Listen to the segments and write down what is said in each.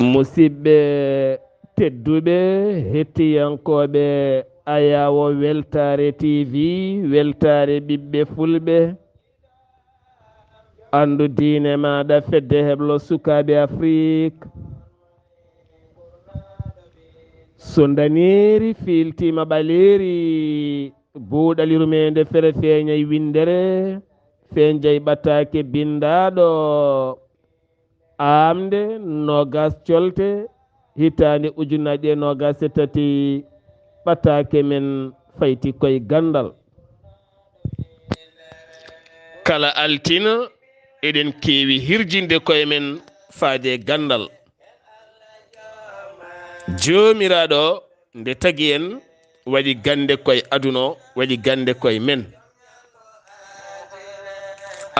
musidɓe tedduɓe hettiyankoɓe ayawo weltare tv weltare ɓiɓɓe fulɓe andu diine maɗa fedde heblo sukaɓe afrique so daneri filtima ɓaleri buuɗal yurmeende fere feeñay windere feeñjay ɓatake bindaɗo aaɓnde nogas colte hitande ujunnaje nogas e tati ɓatake men fayti koye ganndal kala altina eɗen keewi hirjinde koye men faade ganndal joomiraɗo nde tagi en waɗi gande koye aduna waɗi gande koye men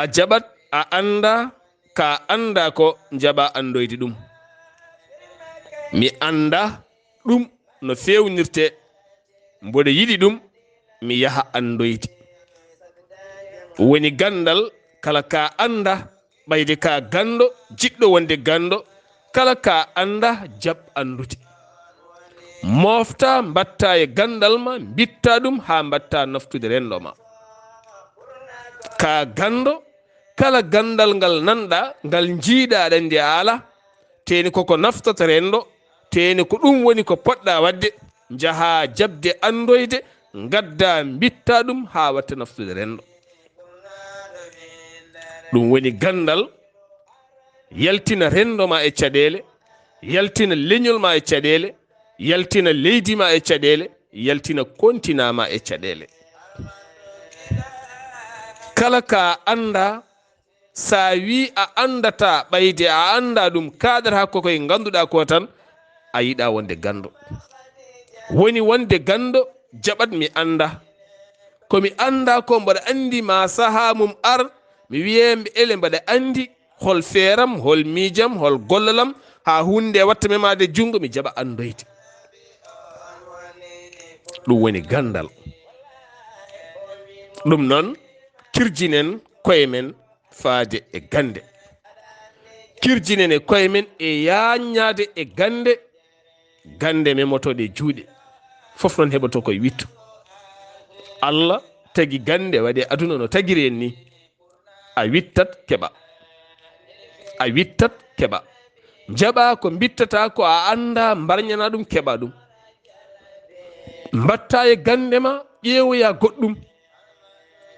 a jaɓat a anda ka anda ko jaɓa andoyde ɗum mi anda ɗum no fewnirte mboɗo yiɗi ɗum mi yaha andoyde woni gandal kala ka anda ɓayde ka gando jiɗɗo wonde gando kala ka anda jaɓ andude mofta mbatta e gandal ma bitta ɗum ha mbatta naftude rendo ma ka gando kala gandal ngal nanɗa ngal jiiɗa ɗande ala teni koko naftata rendo teni ko ɗum woni ko poɗɗa wadde jaha jabde andoyde gadda bitta ɗum ha watta naftude rendo ɗum woni gandal yaltina rendo ma e caɗele yaltina leñol ma e caɗele yaltina leydi ma e caɗele yaltina kontina ma e caɗele kala ka anda sa wi a andata ɓayde a anda ɗum kaɗata hakko koye ganduɗa ko tan a yiɗa wonde gando woni wonde gando jaɓat mi anda komi anda ko mbaɗa andi ma saha mum ar mi wiyemɓe ele mbaɗa andi hol feeram hol miijam hol gollalam ha hunde watta memade jungo mi jaɓa andoyde ɗum woni gandal ɗum noon kirjinen koye men faade e gande kirjinen e koye men e yaññade e gande gande memotoɗe juuɗe fof noon heɓoto koye witto Allah tagi gande waɗe aduna no tagiri en ni a wittat keɓa a wittat keɓa jaɓa ko bittata ko a anda mbarñana ɗum keɓa ɗum mbatta e gande ma ƴeewoya goɗɗum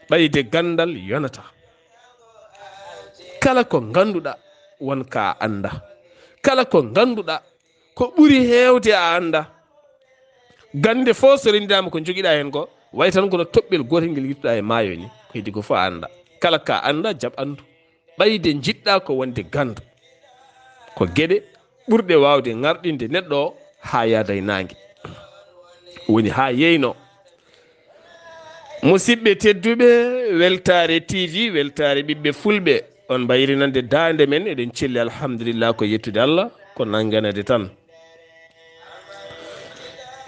ɓayde gandal yonata kala ko ganduɗa wonka anda kala ko ganduɗa ko ɓuri hewde a anda gande fo so rendama ko joguiɗa hen ko way tan kono toɓɓel gotel guel yittuɗa e maayo ni ko heddi ko fo a anda kala ka anda jaab andu ɓayde jiɗɗa ko wonde gandu ko gueɗe ɓurɗe wawde ngarɗinde neɗɗo o ha yaada e nangue woni ha yeyno musidɓe tedduɓe weltare tv weltare ɓiɓɓe fulɓe on mbayrinande dande men eɗen celli alhamdulillah ko yettude Allah ko nanganede tan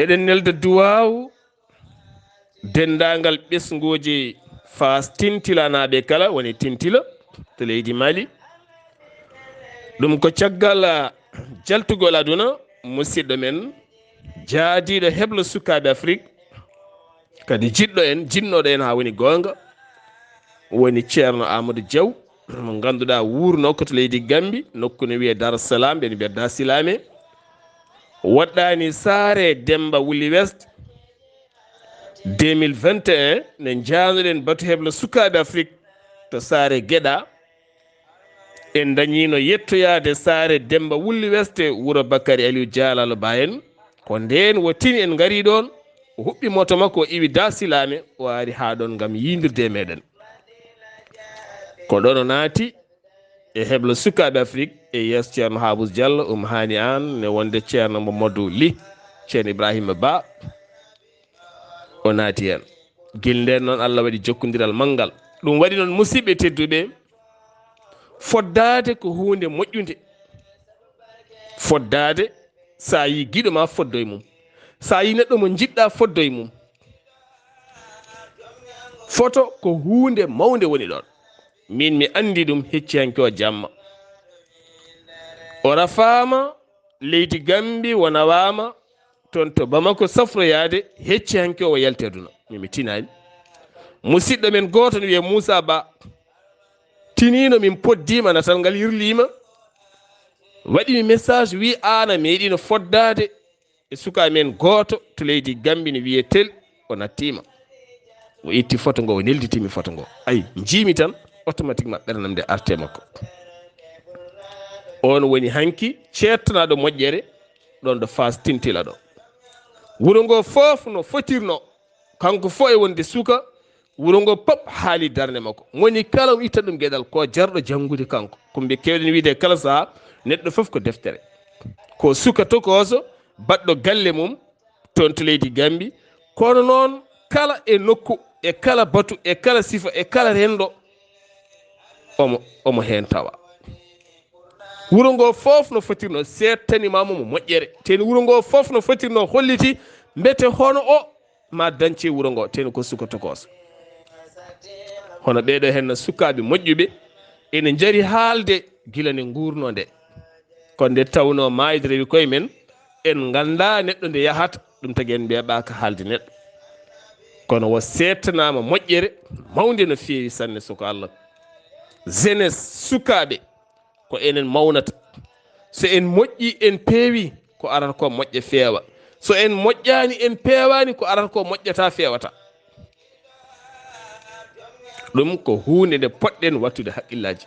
eɗen nelda duwaw dendagal ɓesguji fas tintilanaɓe kala woni tintila to leydi Mali ɗum ko caggal jaltugol aduna musidɗo men jaadiɗo heblo sukaɓe Afrique kadi jiɗɗo en jinnoɗo en ha woni gonga woni ceerno Amadou Diaw mo ganduɗa wurno ko to leydi Gambi nokku ne wiye Dar Salam ɓen mbiyata Silame waɗɗani Saare Demba Wuli West 2021 ne jaanuɗen batu heblo sukaɓe Afrique to Saare Gueɗa en dañino yettoyade Saare Demba Wuli West wuro Bakary Aliou Dialalo Ba en ko nden wo tini en gari ɗon o huɓɓi moto makko o iwi Da Silame o ari ha ɗon gam yindirde meɗen ko ɗon o naati e heblo sukaɓe Afrique e yeeso ceerno Habous Diallo hani an ne wonde ceerno Mamadou Ly ceerno Ibrahima Ba o naati hen guel nden noon Allah waɗi jokkodiral manggal ɗum waɗi noon musidɓe tedduɓe foddade ko hunde moƴƴude foddade sa yi guiɗo ma foddo e mum sa yi neɗɗo mo jiɗɗa foddo e mum photo ko hunde mawde woni ɗon min mi andi ɗum hecci hanke o jamma o rafama leydi Gambi wona wama toon to Bamako safroyade hecci hanke o yalteduna mimi tinani musidɗo men goto ne wiye Moussa Ba tinino min poddima natal ngal yirlima waɗimi message wi ana meeɗino foddade e suka men goto to leydi Gambi ne wiye tel o nattima o itti photo ngo o nelditimi photo ngo ayi jiimi tan automatiquement ɓernam nde arte makko on woni hanki ceertanaɗo moƴƴere ɗon ɗo Fas Tintila ɗo wuro ngo fof no fotirno kanko fo e wonde suka wuro ngo pop haali darde makko moni kala o itta ɗum gueɗal ko jarɗo janngude kanko komɓe kewɗen wiide kala saha neɗɗo fof ko deftere ko suka tokoso baɗɗo galle mum toon to leydi Gambi kono noon kala e nokku e kala batu e kala sifa e kala rendo omo hen tawa wuro ngo fof no fotirno settanimamo mo moƴƴere teni wuro ngo fof no fotirno holliti mbete hono o ma dañce wuro ngo teni ko suka tokoso hono ɓeɗo henno sukaɓe moƴƴuɓe ene jari haalde gila ne gurno nde ko nde tawno mayde rewi koye men en ganda neɗɗo nde yahata ɗum tagui en mbiyaɓaka haalde neɗɗo kono wo settanama moƴƴere mawde no fewi sanne soko Allah jeunesse sukaɓe ko enen mawnata so en moƴƴi en peewi ko arata ko moƴƴa feewa so en moƴƴani en peewani ko arata ko moƴƴata fewata ɗum ko hunde nde poɗɗen wattude haqqillaji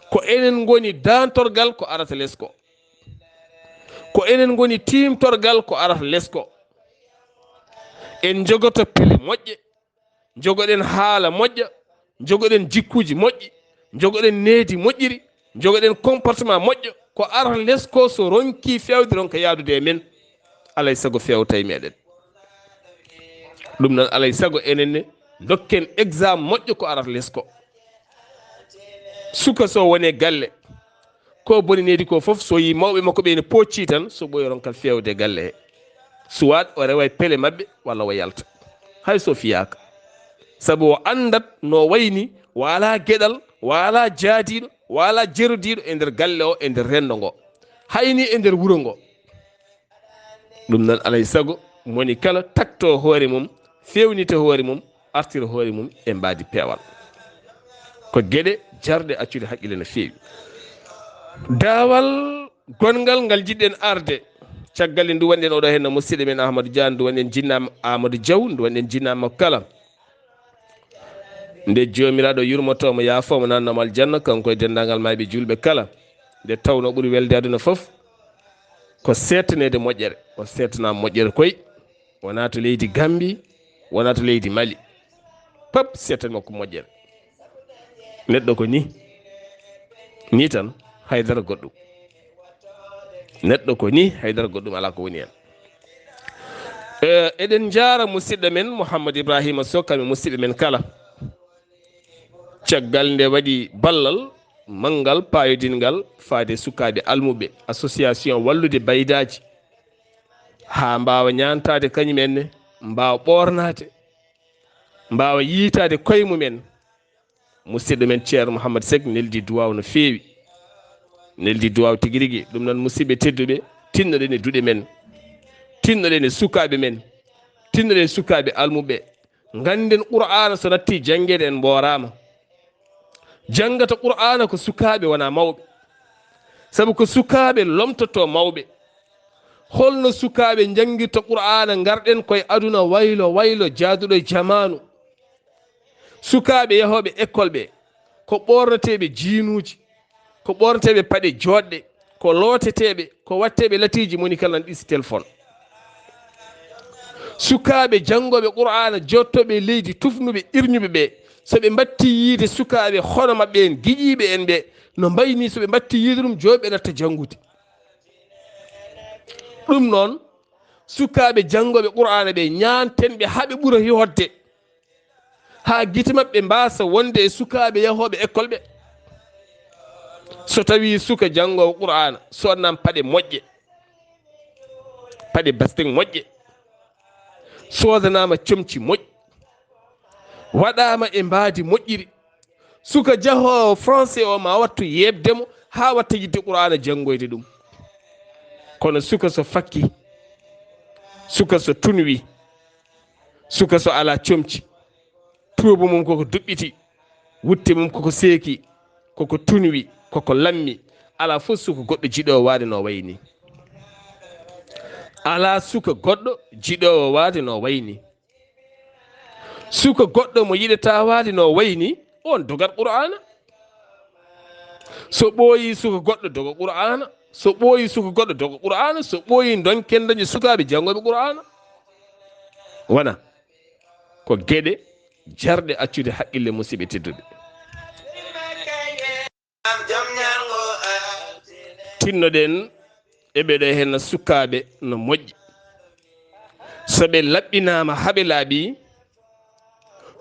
ko enen goni dantorgal ko arata less ko enen goni timtorgal ko arata less en jogoto pele moƴƴe jogoɗen haala moƴƴa jogoɗen jikkuji moƴƴi jogoɗen needi moƴƴiri jogoɗen comportement moƴƴo ko arata less so ronki fewde ronka yaadude e men alay saago fewta e meɗen ɗum noon alay saago enenne dokken exemple moƴƴo ko arata less suka so wone galle ko boni needi ko foof so yi mawɓe makko ɓe ne pocci tan so ɓoyi ronkal fewde e galle he suwat o rewa pele mabɓe walla o yalta hay so fiyaka saabu o andat no wayni wala gueɗal wala jaadiɗo wala jerudiɗo e nder galle o e nder rendo ngo hayni e nder wuro ngo ɗum noon alay saago moni kala takto hoore mum fewnita hoore mum artira hoore mum e mbadi peewal ko gueɗe jarɗe accude haqqille no fewi daawal gongal ngal jiɗɗen arde caggal ndu wonɗen oɗo henno musidɗo men Ahmadou Dia ndu wonɗen jinnama Amadou Diaw ndu wonɗen jinnama kala nde jomiraɗo yurmotomo yaafomo nannomo aljanna kanko e dendagal mayɓe julɓe kala nde tawno ɓuuri welde aduna foof ko settanede moƴƴere o settanama moƴƴere koye wona to leydi Gambi wona to leydi Mali pop settanma ko moƴƴere neɗɗo ko ni tan haydara goɗɗum neɗɗo ko ni haydara goɗɗum ala ko woni hen eɗen jaara musidɗo men Mouhamadou Ibrahima Sow kamɓe musidɓe men kala caggal nde waɗi ballal manggal payodingal faade sukaɓe almuɓe association wallude baydaji ha mbawa ñantade kañumenne mbawa ɓornade mbawa yiitade koye mumen musidɗo men ceerno Mouhamadou Seck neldi duwaw no fewi neldi duwaw tigui rigui ɗum noon musidɓe tedduɓe tinnoɗen e duuɗe men tinnoɗen e sukaɓe men tinnoɗen e sukaɓe almuɓe ganden qur'ana so natti jangguede en mborama janggata qur'ana ko sukaɓe wona mawɓe saabu ko sukaɓe lomtoto mawɓe holno sukaɓe janguirta qur'ana garɗen koye aduna waylo jaaduɗo e jamanu sukaɓe yahoɓe école ɓe ko ɓornateɓe jiinuji ko ɓornateɓe paɗe joɗɗe ko looteteɓe ko watteɓe latiji moni kala ne ɗisi téléphone sukaɓe janggoɓe qur'ana jottoɓe leydi tufnuɓe irñuɓe ɓe soɓe mbatti yiide sukaɓe hono mabɓe en guiƴiɓe en ɓe no mbayni soɓe mbatti yiide ɗum joɓe natta janggude ɗum noon sukaɓe janggoɓe qur'ana ɓe ñantenɓe haaɓe ɓuura yodde ha guite mabɓe mbasa wonde e sukaɓe yahoɓe école ɓe so tawi suka janggowo qur'ana sodnama paɗe moƴƴe paɗe basting moƴƴe sodanama comci moƴƴi waɗama e mbadi moƴƴiri suka jahowo français o ma wattu yebdemo ha watta yidde qur'ana janggoyde ɗum kono suka so fakki, suka so tunwi, suka so ala comci, tuubu mum koko duɓɓiti, wutte mum koko seeki, koko tunwi, koko lammi, ala fof suka goɗɗo jiɗowo waade no wayni. ala suka goɗɗo jiɗowo waade no wayni. suka goɗɗo mo yiɗata waade no wayni on dogat qur'ana. so ɓooyi suka goɗɗo dogo qur'ana, so ɓooyi suka goɗɗo dogo qur'ana, so ɓooyi donken dañi sukaaɓe janngoɓe qur'ana. wona ko geɗe jarɗe accude haqqille musidɓe tedduɓe. tinnoɗen eɓeɗo hen sukaaɓe no moƴƴi, so ɓe laɓɓinama haɓe laaɓi,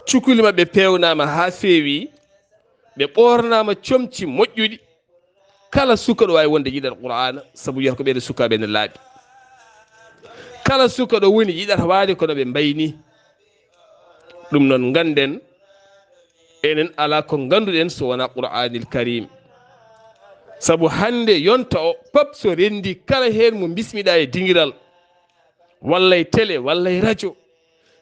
cukuli maɓɓe pewnama ha feewi, ɓe ɓornama comci moƴƴuɗi, kala suka ɗo wawi wonde yiɗat qur'ana, saabu wiyata ko ɓeɗo sukaɓe ne laaɓi. kala suka ɗo woni yiɗata waade kono ɓe mbayni. ɗum noon ganden enen ala ko ganduɗen so wona qur'anil karim. saabu hande yonta o pop so rendi kala hen mo bismiɗa e dingiral walla e télé walla e radio,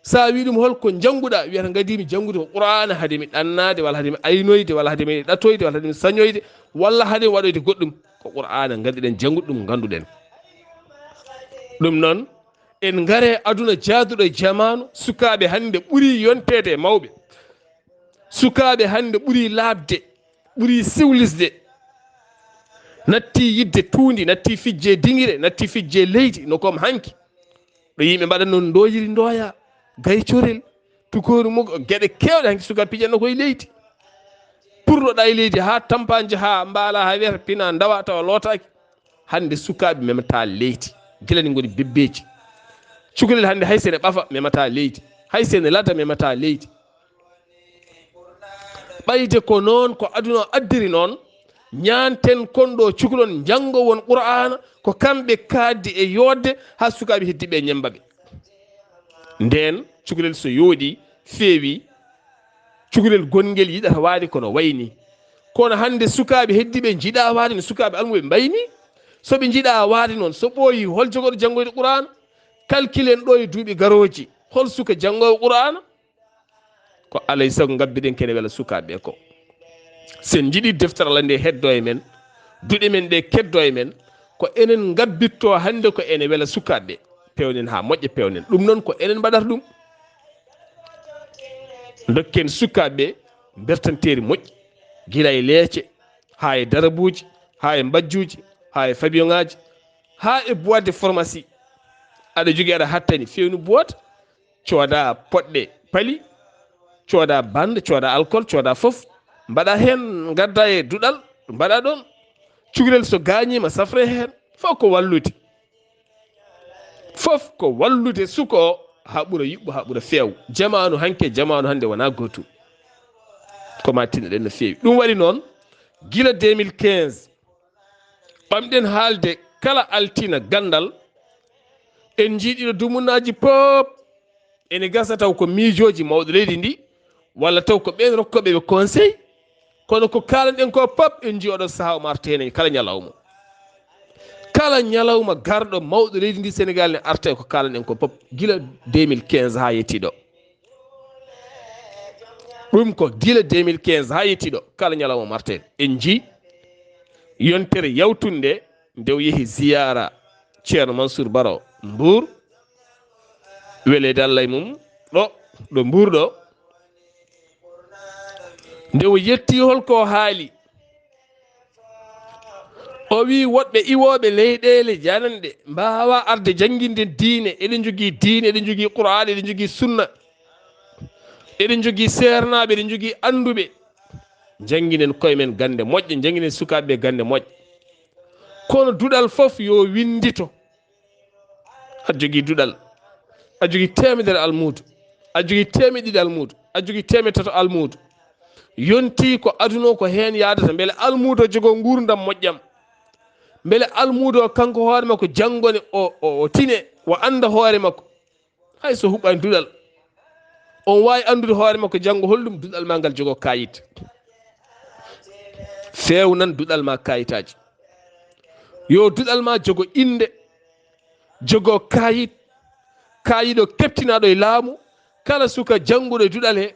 sa wi ɗum holko jannguɗa, wiyata gadimi janngude ko qur'ana, haade mi ɗannade walla haade mi aynoyde walla haade mi ɗatoyde walla haade mi sañoyde walla haade mi waɗoyde goɗɗum. ko qur'ana ganduɗen janngude ɗum ganduɗen. ɗum noon en gare aduna jaaduɗo e jamanu, sukaɓe hande ɓuuri yontede e mawɓe, sukaɓe hande ɓuuri laabde, ɓuuri siwlisde, natti yidde tuundi, natti fijje dingire, natti fijje leydi no kom hanki ɗo yimɓe mbaɗa noon doyiri ndoya gaycorel tukoru mugo gueɗe kewɗe hanki sukaɓe pijanno koye leydi, purɗoɗa e leydi ha tampaji ha mbaala ha wiyata pina dawa tawa lootaki. hande sukaɓe memata leydi gila ni goni bebbeji. cukalel hande hay sene ɓafa memata leydi, hay sene lada memata leydi. ɓayde ko noon ko aduna addiri noon, ñanten konɗo cukalon janngo won qur'ana ko kamɓe kaddi e yodde ha sukaɓe heddiɓe ñembaɓe. nden cukalel so yooɗi feewi, cukalel gonguel yiɗata waade kono wayni. kono hande sukaɓe heddiɓe jiiɗa waade no sukaɓe almuɓe mbayni. soɓe jiiɗa waade noon, so ɓooyi hol jogoɗo janngoyde qur'ana, kalkilen ɗo e duuɓi garoji hol suka janngowo qur'ana. ko alay saago gabbiɗen kene wela sukaɓe ko. sen jiiɗi deftere Allah nde heddo e men, duɗe men ɗe keddo e men, ko enen gabbitto hande ko ene wela sukaɓe pewnen ha moƴƴa pewnen. ɗum noon ko enen mbaɗata ɗum. dokken sukaɓe bertanteri moƴƴi, gila e leece ha e darabuji ha e mbajjuji ha e fabion ngaji ha e boîte de pharmacie. aɗa jogui aɗa hattani fewnu boîte, cooda poɗɗe pali, cooda bande, cooda alcool, cooda foof mbaɗa hen, gadda e duɗal mbaɗa ɗon. cukalel so gañima safre hen. fof ko wallude, fof ko wallude suka o ha ɓuura yuɓɓu ha ɓuura feew. jamanu hanke jamanu hande wona gotum, koma tinnoɗen no feewi. ɗum waɗi noon gila 2015 ɓamɗen haalde kala altina ganndal, en jiiɗiɗo dumunaji pop ene gasa taw ko miijoji mawɗo leydi ndi, walla taw ko ɓen rokkoɓe ɓe conseil. kono ko kalanɗen ko pop en jii oɗo saaha omo artene kala ñalawma. kala ñalawma garɗo mawɗo leydi ndi Sénégal ne arta e ko kalanɗen ko pop gila 2015 ha yettiɗo. ɗum ko gila 2015 ha yettiɗo kala ñalawma martede. en jii yontere yawtunde ndew yeehi ziyara ceerno Mansour Baro Mbour, welede Allah e mum ɗo Mbour ɗo, nde o yetti holko haali. o wi woɗɓe iwoɓe leyɗele jananɗe mbawa arde jangguinde diine, eɗen jogui diine, eɗen jogui qur'an, eɗen jogui sunna, eɗen jogui sernaɓe, eɗen jogui anduɓe. jangguinen koyemen gande moƴƴe, jangguinen sukaɓeɓe gande moƴƴe. kono duɗal foof yo windito. aɗa jogui duɗal, aɗa jogui temedere almudu, aɗa jogui temedde ɗiɗi almudu, aɗa jogui temedde tato almudu. yonti ko aduna o ko hen yadata, beele almudo jogo gurdam moƴƴam, beele almudo kanko hoore makko janggone o tine o anda hoore makko. hay so huɓɓani duɗal on wawi andude hoore makko janggo hollum duɗal ma ngal jogo kayit. fewnan duɗal ma kayitaji, yo duɗal ma jogo inde, jogo kayiɗo keptinaɗo e laamu. Kala suka jannguɗo e duɗal he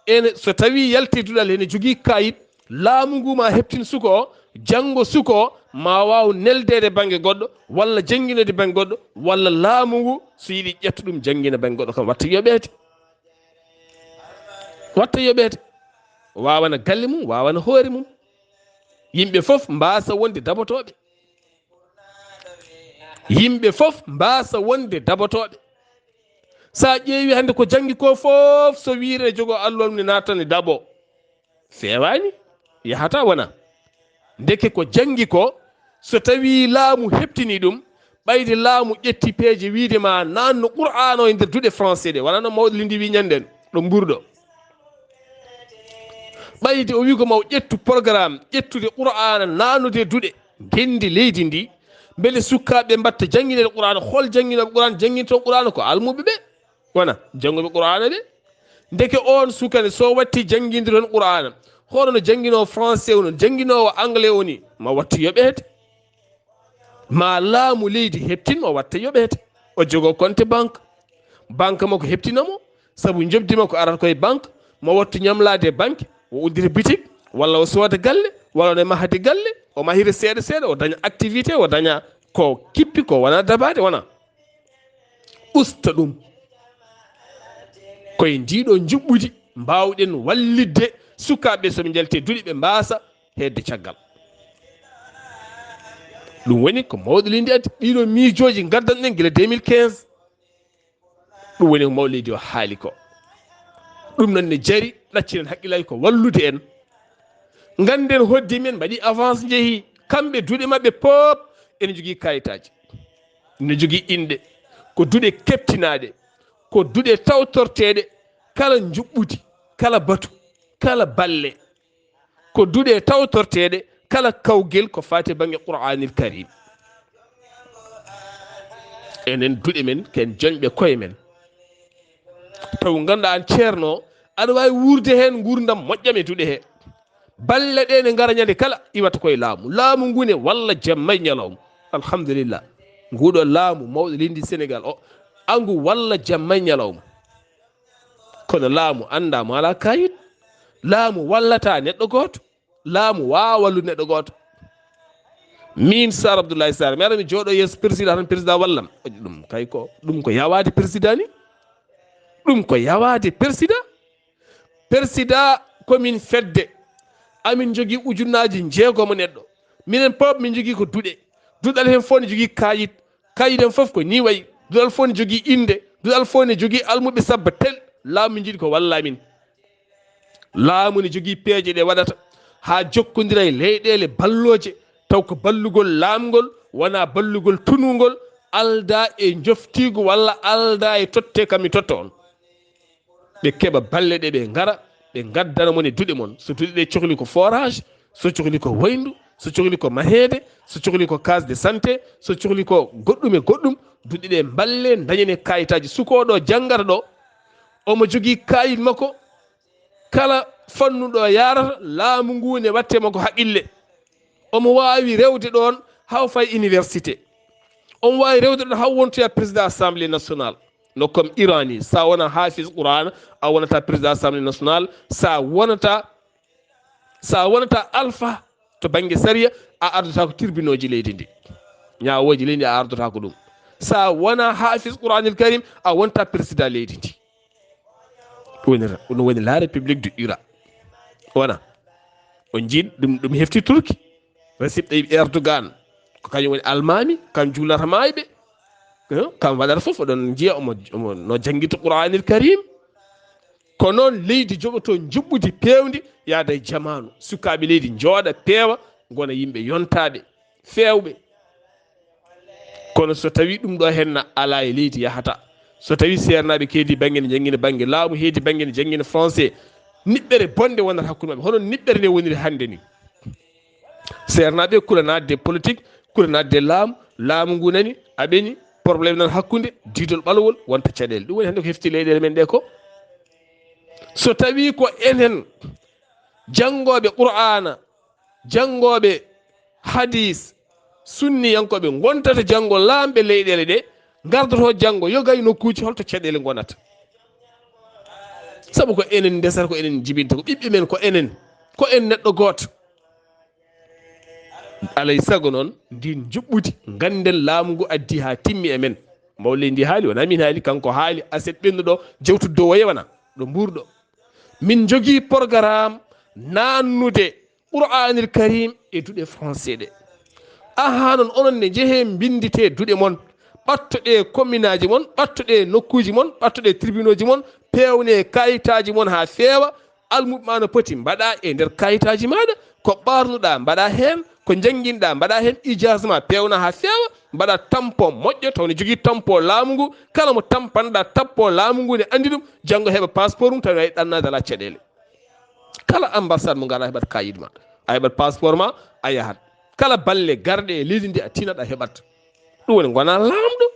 ene so tawi yalti duɗal he ne jogii kayit, laamu ngu ma heptin suka o, janngo suka o ma waaw neldede baŋnge goɗɗo walla jannginede baŋnge goɗɗo, walla laamu ngu so yiɗi ƴetta ɗum janngina baŋnge goɗɗo kam watta yoɓeede wawana galle mum, wawana hoore mum. Yimɓe fof mbasa wonde dabotoɓe, yimɓe fof mbasa wonde dabotoɓe. Sa ƴeewi hande ko janngi ko fof so wiire jogo allol ne natane dabo, fewani yahata wona. Ndeke ko janngi ko so tawi laamu heptini ɗum, ɓayde laamu ƴetti peeje wiide ma nanno qur'an o e nder duɗe français ɗe, wona no mawɗo lindi wi ñanden ɗo mburɗo. ɓayde o wi ko maw ƴettu programme ƴettude qur'ana nanude duɗe gendi leydi ndi, beele sukkaɓe mbatta jangguinede qur'ana. Hol janguinoɓe qur'ana janguinto qur'ana ko almuɓe ɓe, wona janguɓe qur'ana ɓe. Ndeke on sukane so watti janguinde toon qur'ana, hono no janguinowo français no janguinowo anglais o ni, ma wattu yoɓede, ma laamu leydi heptin o watta yoɓede. O jogo compte banque makko heptinamo, saabu jobdi makko arata koye banque, mo wattu ñamlade banque, o uddita boutique walla o sooda galle, walla o mahade galle, o mahira seeɗa seeɗa, o daña activité, o daña ko kippi ko wona dabade, wona usta ɗum koye ndiɗo juɓɓudi mbawɗen wallidde sukaɓe soɓe jalte duuɗi ɓe mbasa hedde caggal. ɗum woni ko mawɗo leydi addi. ɗiɗo miijoji gaddanɗen guila 2015, ɗum woni ko mawɗo leydi o haali ko. ɗum noon ne jari ɗaccinen haqqillaji ko wallude en, ganden hoddi men mbaɗi avance jeehi, kamɓe duuɗe mabɓe pop ene jogui kayitaji, ne jogui inɗe, ko duuɗe keptinaɗe, ko duuɗe tawtorteɗe, kala juɓɓudi, kala batu, kala balle, ko duuɗe tawtorteɗe, kala kawguel ko fati banggue qur'anil karim. enen duuɗe men ken joñɓe koye men, taw ganduɗa an ceerno aɗa wawi wurde hen gurdam moƴƴam e duuɗe he. balle ɗe ne gara ñande kala iwata koye laamu ngune walla jamma e ñalawma. alhamdulillah, nguɗo laamu mawɗo leydi Sénégal o angu walla jamma e ñalawma. kono laamu andamo ala kayit, laamu wallata neɗɗo goto, laamu wawa wallude neɗɗo goto. min Sar Abdullaahi Saar mi ara mi jooɗo yeeso président tan président wallam, ɗum kay ko ɗum ko yawade président ni, ɗum ko yawade président komin fedde amin jogui ujunnaji jeegomo neɗɗo, minen pop min jogui ko duuɗe, duɗal hen fof ne jogui kayit hen foof ko ni wayi, duɗal fof ne jogui inde, duɗal fof ne jogui almuɓe sabba tel. laamu min jiiɗi ko walla min, laamu ne jogui peeje ɗe waɗata ha jokkodira e leyɗele balloje, taw ko ballugol laamgol wona ballugol tunugol, alda e joftigo walla alda e totte kam mi totta on. ɓe keeɓa balle ɗe ɓe gara ɓe gaddana mon e duuɗe mon. So duuɗe ɗe cohli ko forage, so cohli ko wayndu, so cohli ko mahede, so cohli ko case de santé, so cohli ko goɗɗum e goɗɗum, duuɗe ɗe balle dañene kayitaji. sukoɗo janggata ɗo omo jogui kayit makko, kala fannuɗo yarata laamu ngu ne watte makko haqqille, omo wawi rewde ɗon haw fay université, omo wawi rewde ɗon haw wontoya président assemblée nationale. no comme Iran ni, sa wona hafiz qur'an a wonata président assemblée nationale, sa wonata alpha to banggue saria a ardata ko tribunal ji leydi ndi, ñawoji leydi a ardata ko ɗum. sa wona hafiz qur'anil karim a wonta président leydi ndi. ɗum woni la république du Iran, wona on jiiɗ ɗum hefti Turki, Recep Tayyip Erdogan ko kañum woni almami, kam juulata mayɓe, kam waɗata foof oɗon jiiya omo no jangguito qur'anil karim. ko noon leydi jogoto juɓɓudi pewdi yaada e jamanu, sukaɓe leydi jooɗa peewa gona yimɓe yontaɓe fewɓe. kono so tawi ɗum ɗo henna ala e leydi yahata. so tawi sernaɓe keedi banggue ne jangguina banggue laamu, heedi banggue ne jangguina français, niɓɓere bonde wonata hakkude mabɓe, hono niɓɓere nde woniri hande ni. sernaɓe kulanadde politique, kulanadde laamu ngu nani aɓeni probléme nan hakkude, didol ɓalowol wonta caɗele. ɗum woni hande ko hefti leyɗele men ɗe ko. so tawi ko enen janngoɓe qur'ana, janngoɓe hadis, sunniyankoɓe gontata janngo laamɓe leyɗele ɗe, gardoto janngo yogay nokkuuji holto caɗeele gonata. sabu ko enen ndesata ko enen jibinta ko ɓiɓɓe men ko enen ko en neɗɗo gooto. alay sago noon ndin juɓɓudi ganden laamu ngu addi ha timmi e men. mawle ndi haali wona min haali kanko haali aset ɓennuɗo jewtude dow wayewana ɗo mburɗo. min jogii programme nannude qur'anil karim e duɗe français ɗe. aha noon onon ne jeehe bindite duɗe mon, ɓattoɗe commune aji mon, ɓattoɗe nokkuji mon, ɓattoɗe tribunaux ji mon, pewne kayitaji mon ha feewa. almuɓe ma no poti mbaɗa e nder kayitaji maɗa, ko ɓarnuɗa mbaɗa hen, ko jangguinɗa mbaɗa hen ijasma pewna ha feewa, mbaɗa tampon moƴƴo taw ne jogui tampo laamu ngu. kala mo tampanɗa tappo laamu ngu ne andi ɗum, janggo heeɓa passeport mum tawi wawi ɗannade ala caɗele. kala ambassade mo gaɗa heɓat kayit ma, a heɓat passeport ma, a yahat. kala balle garɗe e leydi ndi a tinat a heɓat. ɗum woni gona lamɗo.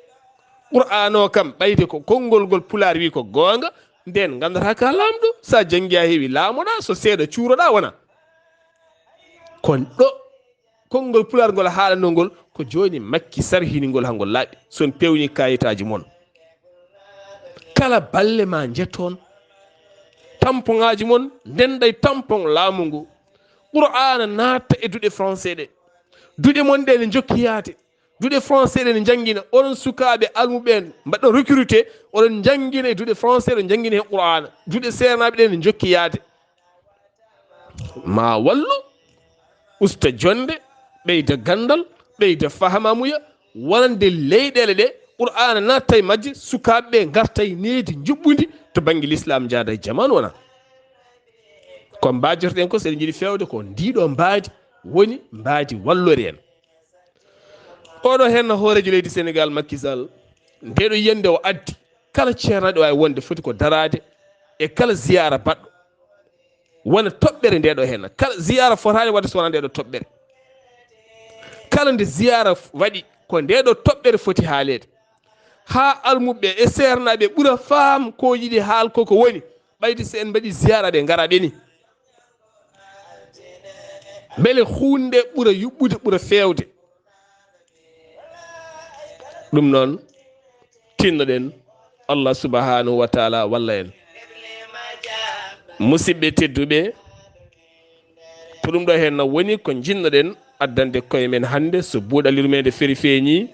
qur'an o kam ɓayde ko konngol ngol pular wi ko gonga, nden gandata ka lamɗo. sa jangi a heewi laamoɗa, so seeɗa cuuroɗa wona. kon ɗo konngol pular ngol haalanno ngol ko joni makki sarhiningol ha ngol laaɓi. son pewni kayitaji mon, kala balle ma jetton tampon ngaji mon ndenɗay tampon laamu ngu. qur'ana natta e duɗe français ɗe. duɗe mon ɗe ne jokkiyade, duɗe français ɗe ne jangguina. onon sukaɓe almuɓen mbaɗɗon recruté, oɗon jangguina e duɗe français ɗo jangguina he qur'ana. duɗe sernaɓe ɗe ne jokkiyade. ma wallu usta jonde, ɓeyda gandal, ɓeyda fahamamuya, wonande leyɗele ɗe qur'ana natta e majje. sukaɓeɓe garta e needi juɓɓudi to banggue l'islam jaada e jamanu wona. ko mbajorten ko seɗen jiiɗi fewde ko ndiɗo mbaadi woni mbaadi wallori en. oɗo hen hoorejo leydi sénégal Macky Sall ndeɗo yiyande o addi kala ceernaɗo wawi wonde foti ko darade e kala ziyara baɗɗo wona toɓɓere ndeɗo hen. kala ziyara fotani wadde so wona ndeɗo toɓɓere. kala nde ziyara waɗi ko ndeɗo toɓɓere foti haalede, ha almuɓe e sernaɓe ɓuura faam ko yiɗi haal koko woni. ɓayde so en mbaɗi ziyara ɓe gara ɓeni, beele hunde ɓuura yuɓɓude ɓuura fewde. ɗum noon tinnoɗen Allah subhanahu wa taala walla en. musidɓe tedduɓe, to ɗum ɗo hen no woni ko jinnoɗen addande koye men hande. so buuɗal yurmeende feri feeñi,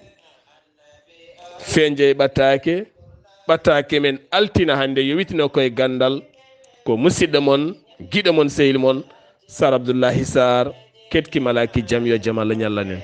feeñje ɓatake, ɓatake men altina hande yowitino koye gandal ko musidɗo mon guiɗo mon sehil mon Saar Abdullaahi Saar. ketki malaki jam yo jaam Allah ñallanen.